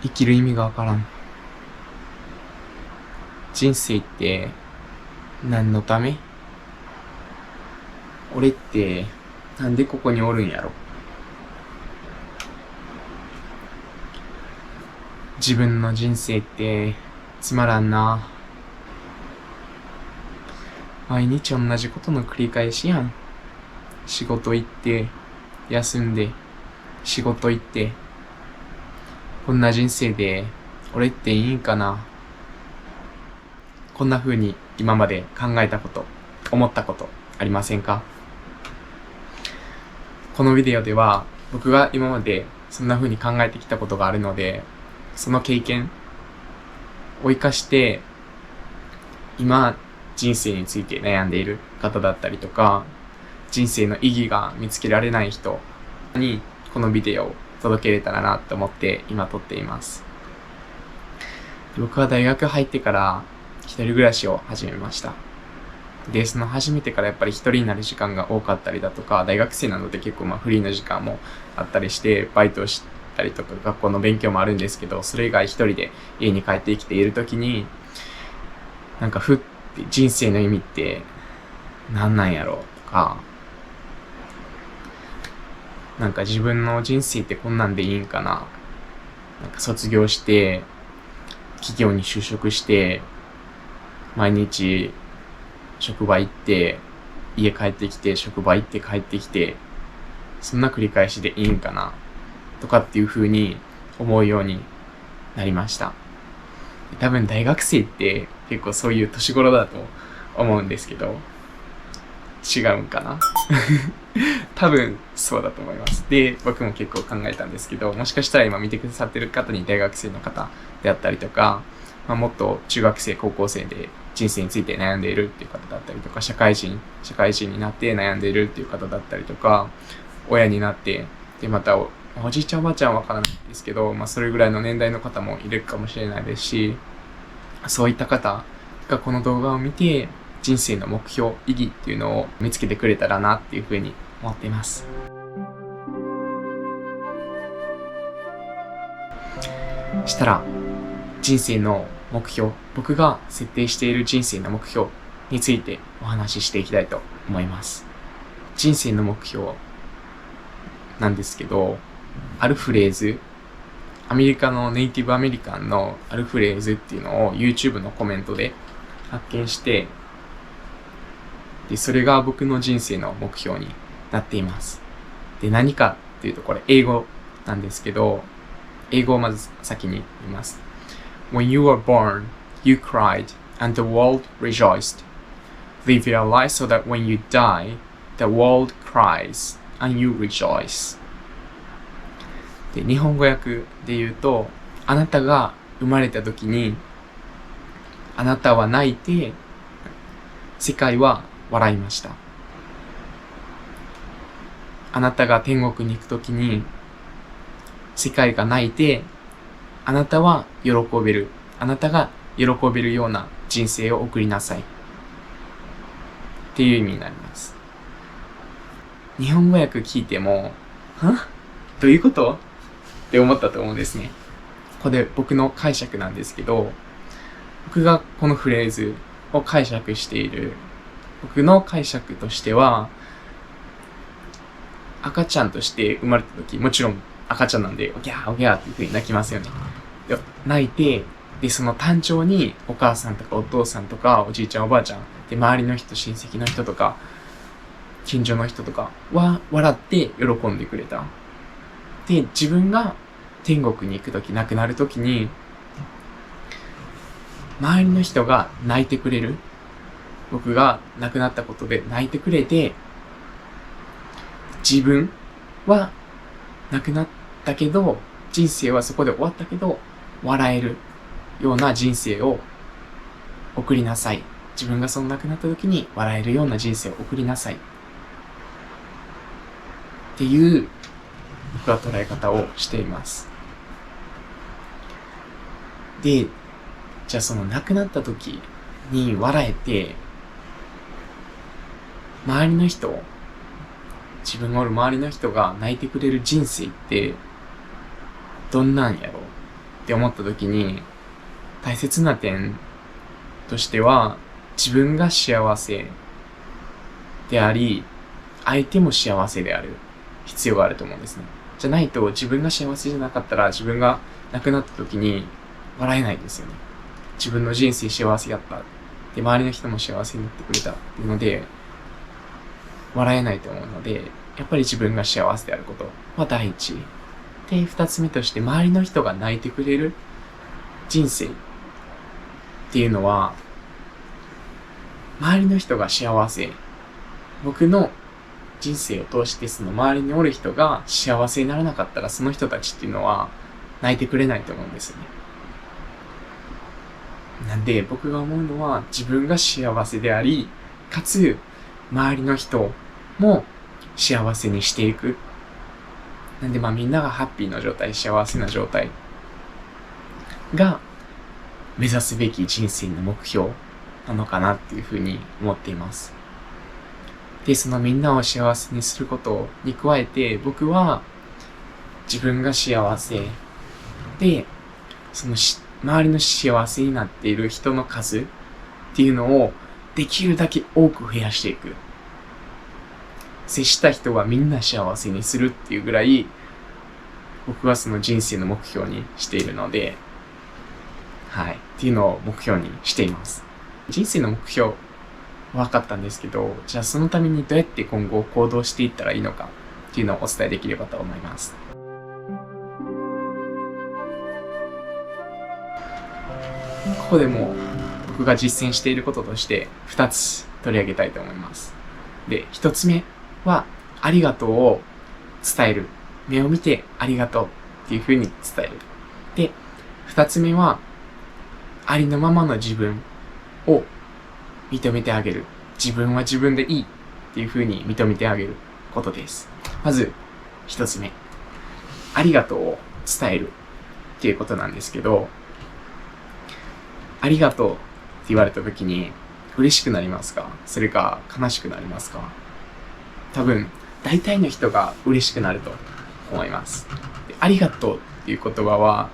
生きる意味がわからん。人生って何のため？俺ってなんでここにおるんやろ？自分の人生ってつまらんな。毎日同じことの繰り返しやん。仕事行って、休んで、仕事行って。こんな人生で俺っていいんかな。こんな風に今まで考えたこと、思ったことありませんか？このビデオでは僕が今までそんな風に考えてきたことがあるので、その経験を生かして今人生について悩んでいる方だったりとか、人生の意義が見つけられない人にこのビデオを届けれたらなと思って今撮っています。僕は大学入ってから一人暮らしを始めました。で、その始めてからやっぱり一人になる時間が多かったりだとか、大学生なので結構フリーの時間もあったりして、バイトをしたりとか学校の勉強もあるんですけど、それ以外一人で家に帰ってきているときに、なんかふって人生の意味って何なんやろうとか、なんか自分の人生ってこんなんでいいんかな。なんか卒業して、企業に就職して、毎日職場行って、家帰ってきて、職場行って帰ってきて、そんな繰り返しでいいんかなとかっていう風に思うようになりました。多分大学生って結構そういう年頃だと思うんですけど、違うんかな多分そうだと思います。で、僕も結構考えたんですけど、もしかしたら今見てくださってる方に大学生の方であったりとか、もっと中学生、高校生で人生について悩んでいるっていう方だったりとか、社会人になって悩んでいるっていう方だったりとか、親になって、で、またおじいちゃんおばあちゃんはわからないんですけど、それぐらいの年代の方もいるかもしれないですし、そういった方がこの動画を見て、人生の目標、意義っていうのを見つけてくれたらなっていうふうに思っています。したら、人生の目標、僕が設定している人生の目標についてお話ししていきたいと思います。人生の目標なんですけど、あるフレーズ、アメリカのネイティブアメリカンのあるフレーズっていうのを YouTube のコメントで発見して、で、それが僕の人生の目標になっています。で、何かっていうとこれ英語なんですけど、英語をまず先に言います。When you were born, you cried, and the world rejoiced. Live your life so that when you die, the world cries, and you rejoice. で、日本語訳で言うと、あなたが生まれた時に、あなたは泣いて、世界は笑いました。あなたが天国に行くときに、世界が泣いて、あなたは喜べる。あなたが喜べるような人生を送りなさい。っていう意味になります。日本語訳聞いても、どういうことって思ったと思うんですね。これ僕の解釈なんですけど、僕がこのフレーズを解釈している僕の解釈としては、赤ちゃんとして生まれた時、もちろん赤ちゃんなんで、おぎゃーおぎゃーっていう風に泣きますよね。で、泣いて、で、その誕生にお母さんとかお父さんとかおじいちゃんおばあちゃん、で、周りの人、親戚の人とか、近所の人とかは笑って喜んでくれた。で、自分が天国に行く時、亡くなる時に、周りの人が泣いてくれる。僕が亡くなったことで泣いてくれて、自分は亡くなったけど、人生はそこで終わったけど、笑えるような人生を送りなさい。自分がその亡くなった時に笑えるような人生を送りなさい。っていう僕は捉え方をしています。で、じゃあその亡くなった時に笑えて、周りの人、自分がおる周りの人が泣いてくれる人生ってどんなんやろっって思った時に、大切な点としては、自分が幸せであり、相手も幸せである必要があると思うんですね。じゃないと自分が幸せじゃなかったら、自分が亡くなった時に笑えないですよね。自分の人生幸せやった。で、周りの人も幸せになってくれたっていうので、笑えないと思うので、やっぱり自分が幸せであることは第一。で、二つ目として、周りの人が泣いてくれる人生っていうのは、周りの人が幸せ。僕の人生を通してその周りにおる人が幸せにならなかったら、その人たちっていうのは泣いてくれないと思うんですよね。なんで僕が思うのは、自分が幸せであり、かつ周りの人も幸せにしていく。なんでみんながハッピーな状態、幸せな状態が目指すべき人生の目標なのかなっていうふうに思っています。で、そのみんなを幸せにすることに加えて、僕は自分が幸せで、その周りの幸せになっている人の数っていうのをできるだけ多く増やしていく。接した人はみんな幸せにするっていうぐらい、僕はその人生の目標にしているので、っていうのを目標にしています。人生の目標分かったんですけど、じゃあそのためにどうやって今後行動していったらいいのかっていうのをお伝えできればと思います。ここでも僕が実践していることとして2つ取り上げたいと思います。で、1つ目はありがとうを伝える。目を見てありがとうっていう風に伝える。で、2つ目はありのままの自分を認めてあげる。自分は自分でいいっていう風に認めてあげることです。まず1つ目、ありがとうを伝えるっていうことなんですけど、ありがとうって言われた時に嬉しくなりますか？それか悲しくなりますか？多分大体の人が嬉しくなると思います。ありがとうっていう言葉は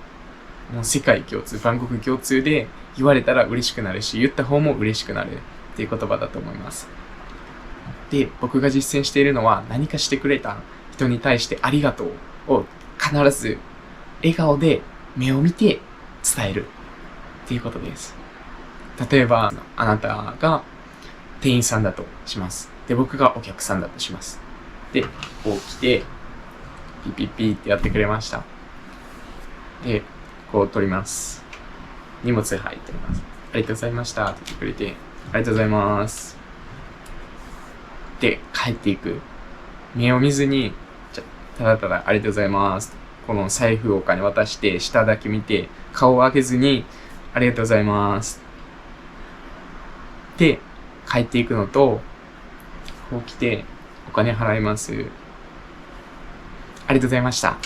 もう世界共通、万国共通で言われたら嬉しくなるし、言った方も嬉しくなるっていう言葉だと思います。で、僕が実践しているのは、何かしてくれた人に対してありがとうを必ず笑顔で目を見て伝えるっていうことです。例えば、あなたが店員さんだとします。で、僕がお客さんだとします。で、こう来て、ピピピってやってくれました。で、こう取ります。荷物入ってます。ありがとうございましたって言ってくれて、ありがとうございます。で、帰っていく。目を見ずに、ただただありがとうございます。この財布をお金渡して、下だけ見て、顔を上げずに、ありがとうございます。で、帰っていくのと、こう来て、お金払います。ありがとうございました。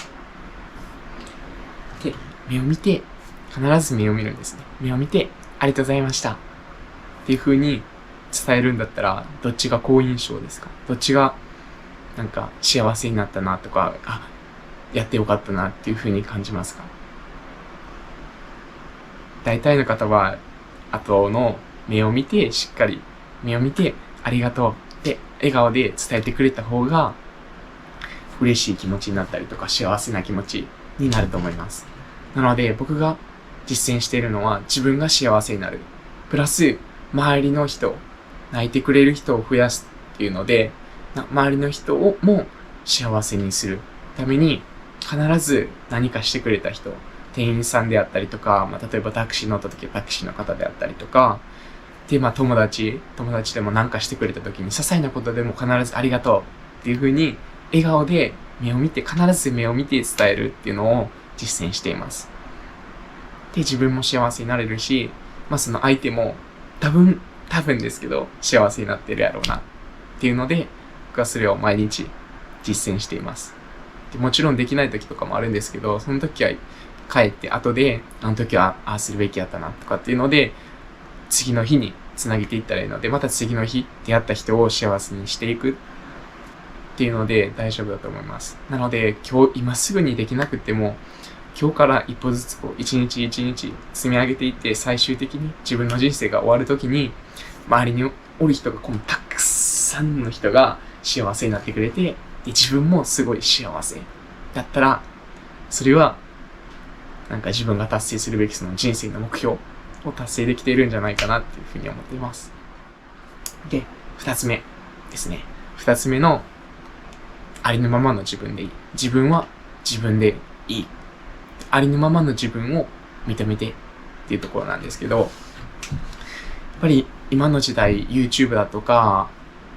で、目を見て、必ず目を見るんですね。目を見て、ありがとうございました。っていう風に伝えるんだったら、どっちが好印象ですか？どっちが、なんか幸せになったなとか、やってよかったなっていう風に感じますか？大体の方は、後の目を見て、しっかり目を見て、ありがとうって笑顔で伝えてくれた方が、嬉しい気持ちになったりとか、幸せな気持ちになると思います。なので、僕が実践しているのは、自分が幸せになる。プラス、周りの人、泣いてくれる人を増やすっていうので、周りの人をも幸せにするために、必ず何かしてくれた人、店員さんであったりとか、例えばタクシー乗った時はタクシーの方であったりとか、で、友達でも何かしてくれた時に、些細なことでも必ずありがとうっていう風に、笑顔で目を見て、必ず目を見て伝えるっていうのを実践しています。で、自分も幸せになれるし、その相手も多分ですけど、幸せになってるやろうなっていうので、僕はそれを毎日実践しています。で、もちろんできない時とかもあるんですけど、その時は帰って後で、あの時はああするべきやったなとかっていうので、次の日につなげていったらいいので、また次の日出会った人を幸せにしていくっていうので大丈夫だと思います。なので今すぐにできなくても、今日から一歩ずつ一日一日積み上げていって、最終的に自分の人生が終わるときに、周りにおる人がたくさんの人が幸せになってくれて、で自分もすごい幸せだったら、それはなんか自分が達成するべきその人生の目標を達成できているんじゃないかなっていうふうに思っています。で、二つ目ですね。二つ目のありのままの自分でいい。自分は自分でいい。ありのままの自分を認めてっていうところなんですけど、やっぱり今の時代 YouTube だとか、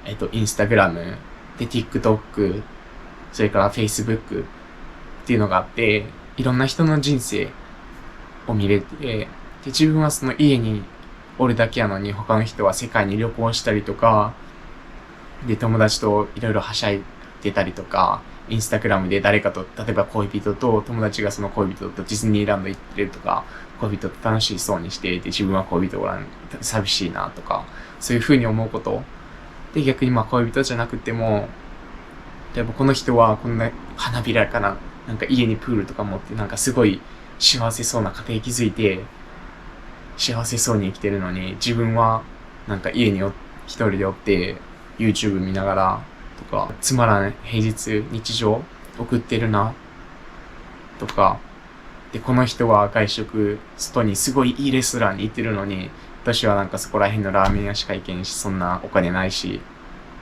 Instagram で TikTok、それから Facebook っていうのがあって、いろんな人の人生を見れて、で自分はその家におるだけやのに他の人は世界に旅行したりとか、で友達といろいろはしゃいでたりとか、インスタグラムで誰かと、例えば恋人と友達がその恋人とディズニーランド行ってるとか、恋人と楽しそうにしていて自分は恋人おらん、寂しいなとか、そういう風に思うこと。で逆に恋人じゃなくても、例えばこの人はこんな花びらかな、なんか家にプールとか持ってなんかすごい幸せそうな家庭築いて、幸せそうに生きてるのに、自分はなんか家に一人でおって、YouTube 見ながらとか、つまらない平日、日常送ってるなとか、で、この人は外食、外にすごいいいレストランに行ってるのに、私はなんかそこら辺のラーメン屋しか行けんし、そんなお金ないし、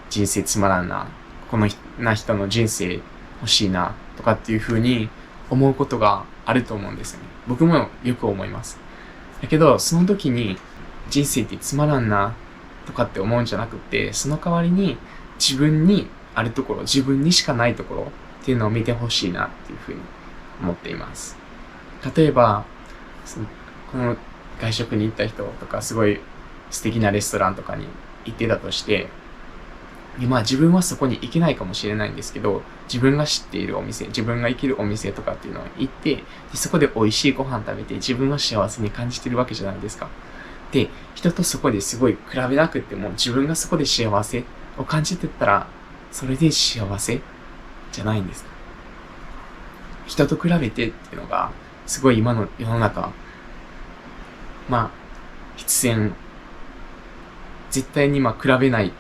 人生つまらんな、この人の人生欲しいなとかっていう風に思うことがあると思うんですよね。僕もよく思います。だけど、その時に人生ってつまらんなとかって思うんじゃなくて、その代わりに自分にあるところ、自分にしかないところっていうのを見てほしいなっていう風に思っています。例えば、この外食に行った人とかすごい素敵なレストランとかに行ってたとして、自分はそこに行けないかもしれないんですけど、自分が知っているお店、自分が行けるお店とかっていうのを行って、でそこで美味しいご飯食べて自分は幸せに感じてるわけじゃないですか。で、人とそこですごい比べなくても自分がそこで幸せを感じてたら、それで幸せじゃないんですか。人と比べてっていうのが、すごい今の世の中、必然、絶対に比べない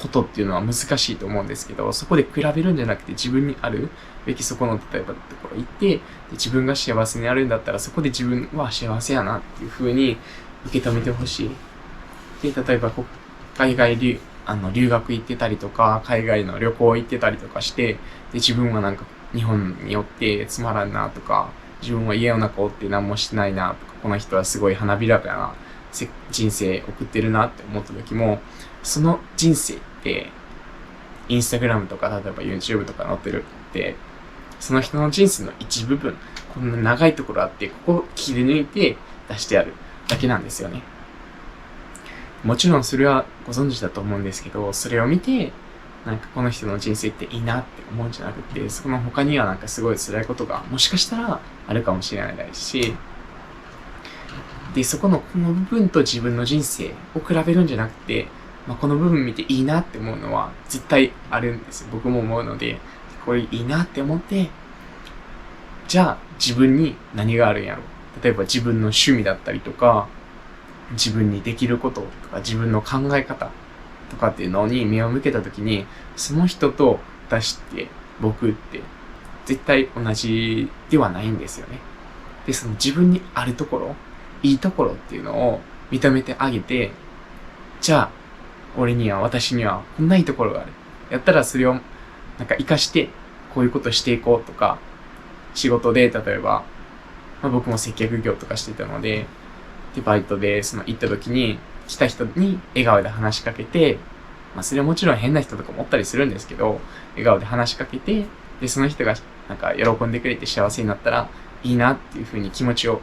ことっていうのは難しいと思うんですけど、そこで比べるんじゃなくて自分にあるべきそこの例えばところ行って、で自分が幸せになるんだったらそこで自分は幸せやなっていう風に受け止めてほしい。で、例えば海外留学行ってたりとか、海外の旅行行ってたりとかして、で自分はなんか日本によってつまらんなとか、自分は家の中おって何もしてないなとか、この人はすごい花びらかな人生送ってるなって思った時も、その人生ってインスタグラムとか例えば YouTube とか載ってるってその人の人生の一部分、こんな長いところあってここを切り抜いて出してあるだけなんですよね。もちろんそれはご存知だと思うんですけど、それを見てなんかこの人の人生っていいなって思うんじゃなくて、その他にはなんかすごい辛いことがもしかしたらあるかもしれないですし、でこの部分と自分の人生を比べるんじゃなくて、この部分見ていいなって思うのは絶対あるんです。僕も思うので、これいいなって思って、じゃあ自分に何があるんやろ。例えば自分の趣味だったりとか、自分にできることとか、自分の考え方とかっていうのに目を向けたときに、その人と私って僕って絶対同じではないんですよね。で、その自分にあるところ、いいところっていうのを認めてあげて、じゃあ私にはこんないいところがある。やったらそれをなんか活かしてこういうことしていこうとか、仕事で例えば、僕も接客業とかしてたので、バイトで行った時に来た人に笑顔で話しかけて、それはもちろん変な人とかもおったりするんですけど、笑顔で話しかけて、でその人がなんか喜んでくれて幸せになったらいいなっていう風に気持ちを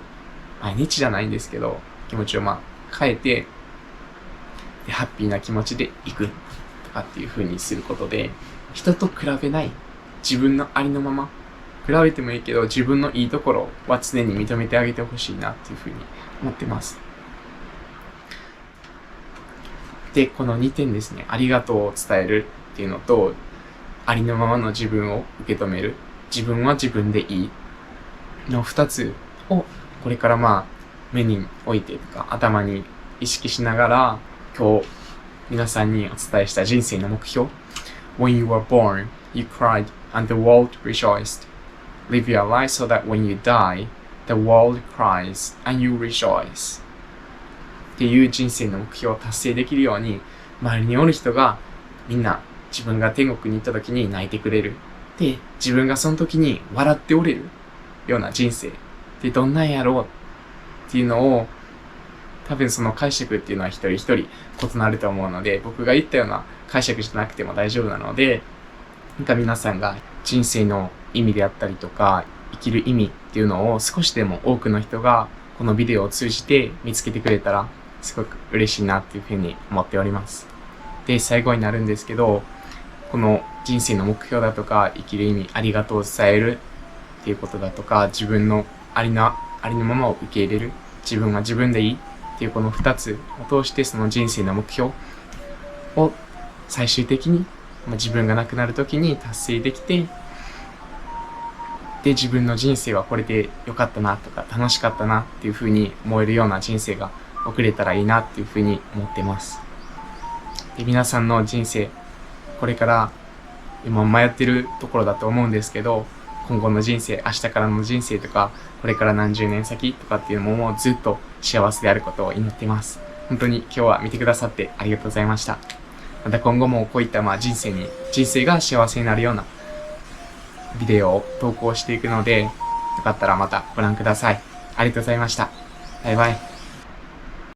毎日じゃないんですけど、気持ちを変えて、でハッピーな気持ちで行くとかっていう風にすることで、人と比べない自分のありのまま、比べてもいいけど自分のいいところは常に認めてあげてほしいなっていう風に思ってます。で、この2点ですね、ありがとうを伝えるっていうのと、ありのままの自分を受け止める、自分は自分でいいっの2つをこれからまあ目に置いてとか頭に意識しながら今日皆さんにお伝えした人生の目標 When you were born, you cried and the world rejoiced. Live your life so that when you die, the world cries and you rejoice. っていう人生の目標を達成できるように周りにおる人がみんな自分が天国に行った時に泣いてくれる。で、自分がその時に笑っておれるような人生ってどんなんやろうっていうのを多分その解釈っていうのは一人一人異なると思うので僕が言ったような解釈じゃなくても大丈夫なのでなんか皆さんが人生の意味であったりとか生きる意味っていうのを少しでも多くの人がこのビデオを通じて見つけてくれたらすごく嬉しいなっていうふうに思っております。で、最後になるんですけどこの人生の目標だとか生きる意味ありがとうを伝えるっていうことだとか自分のありのままを受け入れる自分が自分でいいっていうこの2つを通してその人生の目標を最終的に自分が亡くなる時に達成できてで自分の人生はこれで良かったなとか楽しかったなっていう風に思えるような人生が送れたらいいなっていう風に思ってます。で皆さんの人生これから今迷ってるところだと思うんですけど今後の人生明日からの人生とかこれから何十年先とかっていうのもずっと幸せであることを祈っています。本当に今日は見てくださってありがとうございました。また今後もこういった人生が幸せになるようなビデオを投稿していくのでよかったらまたご覧ください。ありがとうございました。バイバイ。